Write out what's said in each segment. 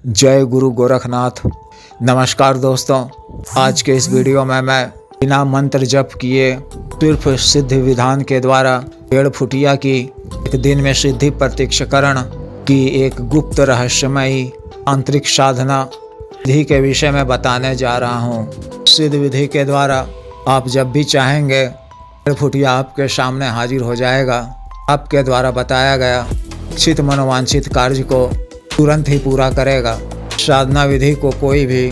जय गुरु गोरखनाथ। नमस्कार दोस्तों, आज के इस वीडियो में मैं बिना मंत्र जप किए सिर्फ सिद्ध विधान के द्वारा 1.5 फुटिया की एक दिन में सिद्धि प्रत्यक्षकरण की एक गुप्त रहस्यमयी आंतरिक साधना विधि के विषय में बताने जा रहा हूँ। सिद्ध विधि के द्वारा आप जब भी चाहेंगे 1.5 फुटिया आपके सामने हाजिर हो जाएगा। आपके द्वारा बताया गया इच्छित मनोवांछित कार्य को तुरंत ही पूरा करेगा। साधना विधि को कोई भी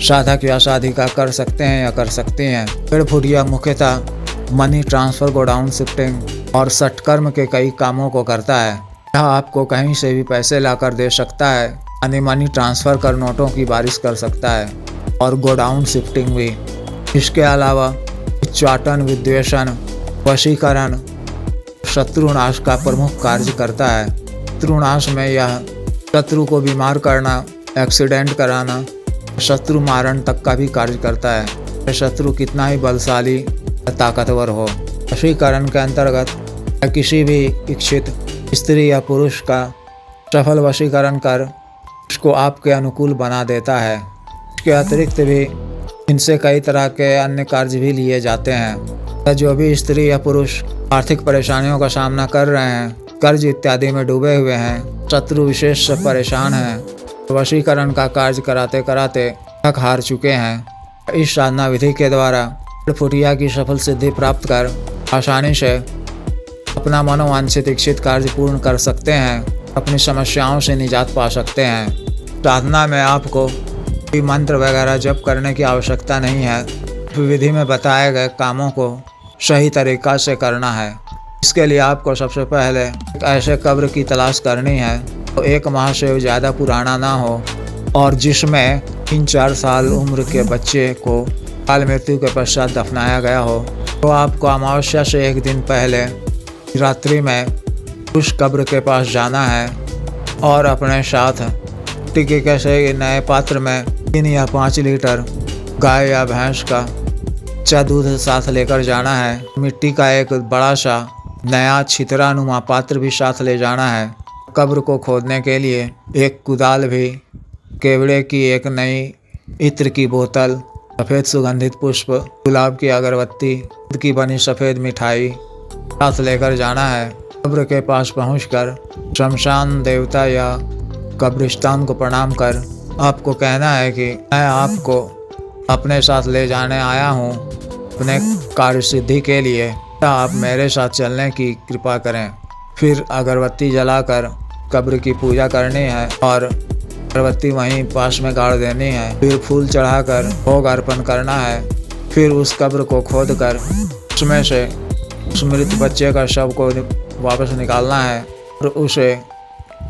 साधक या साधिका कर सकते हैं या कर सकती हैं। 1.5 फुटिया मुख्यतः मनी ट्रांसफ़र, गोडाउन शिफ्टिंग और सटकर्म के कई कामों को करता है। यह आपको कहीं से भी पैसे लाकर दे सकता है, यानी मनी ट्रांसफ़र कर नोटों की बारिश कर सकता है, और गोडाउन शिफ्टिंग भी। इसके अलावा उच्चाटन, विद्वेषण, वशीकरण, शत्रुनाश का प्रमुख कार्य करता है। शत्रुनाश में यह शत्रु को बीमार करना, एक्सीडेंट कराना, शत्रु मारण तक का भी कार्य करता है, शत्रु कितना ही बलशाली या ताकतवर हो। वशीकरण के अंतर्गत किसी भी इच्छित स्त्री या पुरुष का सफल वशीकरण कर उसको आपके अनुकूल बना देता है। इसके अतिरिक्त भी इनसे कई तरह के अन्य कार्य भी लिए जाते हैं। जो भी स्त्री या पुरुष आर्थिक परेशानियों का सामना कर रहे हैं, कर्ज इत्यादि में डूबे हुए हैं, शत्रु विशेष से परेशान हैं, वशीकरण का कार्य कराते कराते थक हार चुके हैं, इस साधना विधि के द्वारा 1.5 फुटिया की सफल सिद्धि प्राप्त कर आसानी से अपना मनोवांछित इच्छित कार्य पूर्ण कर सकते हैं, अपनी समस्याओं से निजात पा सकते हैं। साधना में आपको कोई मंत्र वगैरह जप करने की आवश्यकता नहीं है। विधि में बताए गए कामों को सही तरीक़ा से करना है। इसके लिए आपको सबसे पहले एक ऐसे कब्र की तलाश करनी है तो 1 माह से ज़्यादा पुराना ना हो और जिसमें 3-4 साल उम्र के बच्चे को काल मृत्यु के पश्चात दफनाया गया हो। तो आपको अमावस्या से 1 दिन पहले रात्रि में उस कब्र के पास जाना है और अपने साथ टिके कैसे नए पात्र में 3 या 5 लीटर गाय या भैंस का कच्चा दूध साथ लेकर जाना है। मिट्टी का एक बड़ा सा नया छितरानुमा पात्र भी साथ ले जाना है। कब्र को खोदने के लिए एक कुदाल भी, केवड़े की एक नई इत्र की बोतल, सफ़ेद सुगंधित पुष्प, गुलाब की अगरबत्ती, दूध की बनी सफ़ेद मिठाई साथ लेकर जाना है। कब्र के पास पहुंचकर शमशान देवता या कब्रिस्तान को प्रणाम कर आपको कहना है कि मैं आपको अपने साथ ले जाने आया हूँ अपने कार्य सिद्धि के लिए, आप मेरे साथ चलने की कृपा करें। फिर अगरबत्ती जलाकर कब्र की पूजा करनी है और अगरबत्ती वहीं पास में गाड़ देनी है। फिर फूल चढ़ाकर भोग अर्पण करना है। फिर उस कब्र को खोदकर उसमें से उस मृत बच्चे का शव को वापस निकालना है और उसे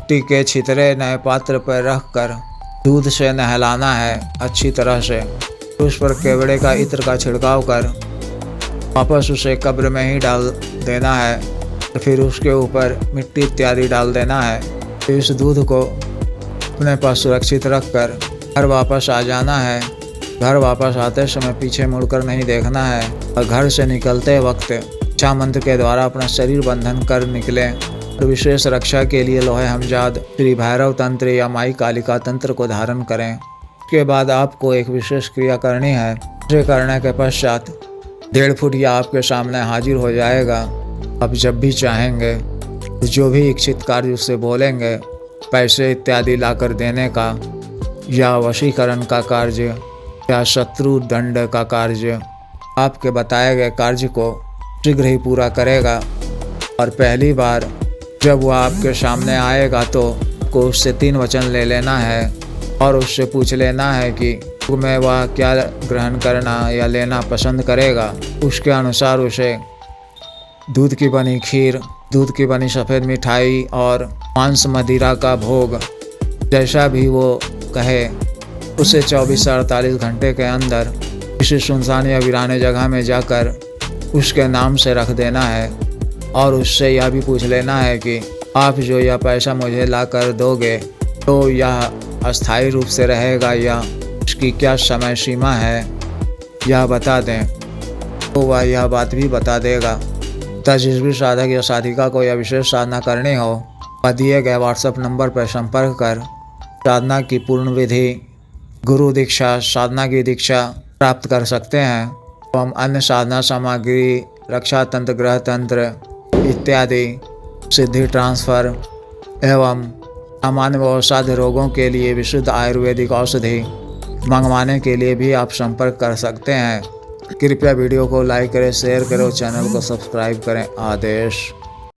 टीके छितरे नए पात्र पर रख कर दूध से नहलाना है अच्छी तरह से। उस पर केवड़े का इत्र का छिड़काव कर वापस उसे कब्र में ही डाल देना है। फिर उसके ऊपर मिट्टी इत्यादि डाल देना है। फिर इस दूध को अपने पास सुरक्षित रखकर घर वापस आ जाना है। घर वापस आते समय पीछे मुड़कर नहीं देखना है और घर से निकलते वक्त इच्छा मंत्र के द्वारा अपना शरीर बंधन कर निकलें। और विशेष रक्षा के लिए लोहे हमजाद, श्री भैरव तंत्र या माई कालिका तंत्र को धारण करें। उसके बाद आपको एक विशेष क्रिया करनी है। इसे करने के पश्चात 1.5 फुटिया आपके सामने हाजिर हो जाएगा। अब जब भी चाहेंगे जो भी इच्छित कार्य उससे बोलेंगे, पैसे इत्यादि लाकर देने का या वशीकरण का कार्य या शत्रु दंड का कार्य, आपके बताए गए कार्य को शीघ्र ही पूरा करेगा। और पहली बार जब वह आपके सामने आएगा तो आपको उससे 3 वचन ले लेना है और उससे पूछ लेना है कि में वह क्या ग्रहण करना या लेना पसंद करेगा। उसके अनुसार उसे दूध की बनी खीर, दूध की बनी सफ़ेद मिठाई और मांस मदिरा का भोग, जैसा भी वो कहे, उसे 24 से 48 घंटे के अंदर किसी सुनसान या वीराने जगह में जाकर उसके नाम से रख देना है। और उससे यह भी पूछ लेना है कि आप जो यह पैसा मुझे ला कर दोगे तो यह अस्थायी रूप से रहेगा या उसकी क्या समय सीमा है, यह बता दें। तो वह यह बात भी बता देगा। तब जिस भी साधक या साधिका को यह विशेष साधना करनी हो, वह दिए गए व्हाट्सएप नंबर पर संपर्क कर साधना की पूर्ण विधि, गुरु दीक्षा, साधना की दीक्षा प्राप्त कर सकते हैं एवं अन्य साधना सामग्री, रक्षा तंत्र, ग्रह तंत्र इत्यादि, सिद्धि ट्रांसफर एवं सामान्य व असाध्य रोगों के लिए विशुद्ध आयुर्वेदिक औषधि मंगवाने के लिए भी आप संपर्क कर सकते हैं। कृपया वीडियो को लाइक करें, शेयर करें और चैनल को सब्सक्राइब करें। आदेश।